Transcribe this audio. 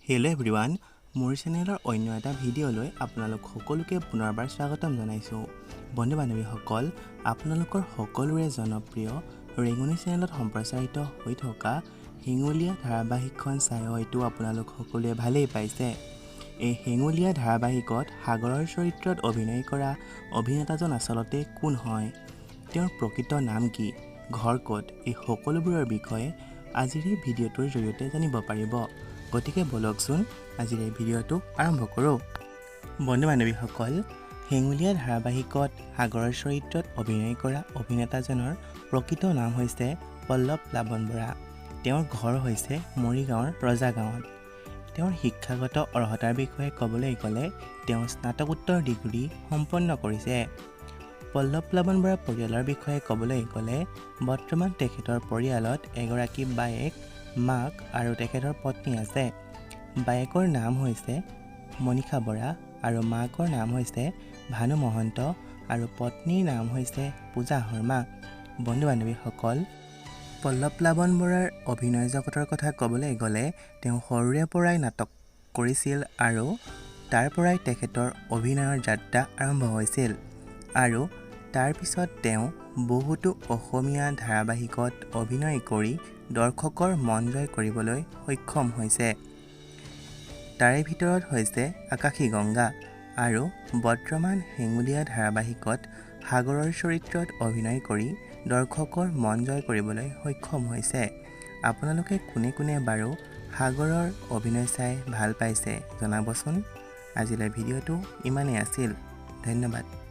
Hello' everyone, মোৰ চেনেলৰ অন্য এটা ভিডিঅ'লৈ আপোনালোক সকলোকে পুনৰবাৰ স্বাগতম জনাইছোঁ। বন্ধু বান্ধৱীসকল, আপোনালোকৰ সকলোৰে জনপ্ৰিয় ৰেঙুনী চেনেলত সম্প্ৰচাৰিত হৈ থকা হেঙুলীয়া ধাৰাবাহিকখন চাই হয়তো আপোনালোক সকলোৱে ভালেই পাইছে। এই হেঙুলীয়া ধাৰাবাহিকত সাগৰৰ চৰিত্ৰত অভিনয় কৰা অভিনেতাজন আচলতে কোন হয়, তেওঁৰ প্ৰকৃত নাম কি, ঘৰ ক'ত, এই সকলোবোৰৰ বিষয়ে আজিৰ এই ভিডিঅ'টোৰ জৰিয়তে জানিব পাৰিব। গতিকে বলকচোন আজিৰ এই ভিডিঅ'টো আৰম্ভ কৰোঁ। বন্ধু বান্ধৱীসকল, হেঙুলীয়া ধাৰাবাহিকত সাগৰৰ চৰিত্ৰত অভিনয় কৰা অভিনেতাজনৰ প্ৰকৃত নাম হৈছে পল্লৱ প্লাৱন বৰা। তেওঁৰ ঘৰ হৈছে মৰিগাঁৱৰ ৰজা গাঁৱত। তেওঁৰ শিক্ষাগত অৰ্হতাৰ বিষয়ে ক'বলৈ গ'লে তেওঁ স্নাতকোত্তৰ ডিগ্ৰী সম্পন্ন কৰিছে। পল্লৱ প্লাৱন বৰাৰ পৰিয়ালৰ বিষয়ে ক'বলৈ গ'লে বৰ্তমান তেখেতৰ পৰিয়ালত এগৰাকী বায়েক, মাক আৰু তেখেতৰ পত্নী আছে। বায়েকৰ নাম হৈছে মনীষা বৰা আৰু মাকৰ নাম হৈছে ভানু মহন্ত আৰু পত্নীৰ নাম হৈছে পূজা শৰ্মা। বন্ধু বান্ধৱীসকল, পল্লৱ প্লাৱন বৰাৰ অভিনয় জগতৰ কথা ক'বলৈ গ'লে তেওঁ সৰুৰে পৰাই নাটক কৰিছিল আৰু তাৰ পৰাই তেখেতৰ অভিনয়ৰ যাত্ৰা আৰম্ভ হৈছিল আৰু তাৰপিছত তেওঁ বহুতো অসমীয়া ধাৰাবাহিকত অভিনয় কৰি দৰ্শকৰ মন জয় কৰিবলৈ সক্ষম হৈছে। তাৰে ভিতৰত হৈছে আকাশী গংগা আৰু বৰ্তমান হেঙুলীয়া ধাৰাবাহিকত সাগৰৰ চৰিত্ৰত অভিনয় কৰি দৰ্শকৰ মন জয় কৰিবলৈ সক্ষম হৈছে। আপোনালোকে কোনে কোনে বাৰু সাগৰৰ অভিনয় চাই ভাল পাইছে জনাবচোন। আজিলৈ ভিডিঅ'টো ইমানেই আছিল। ধন্যবাদ।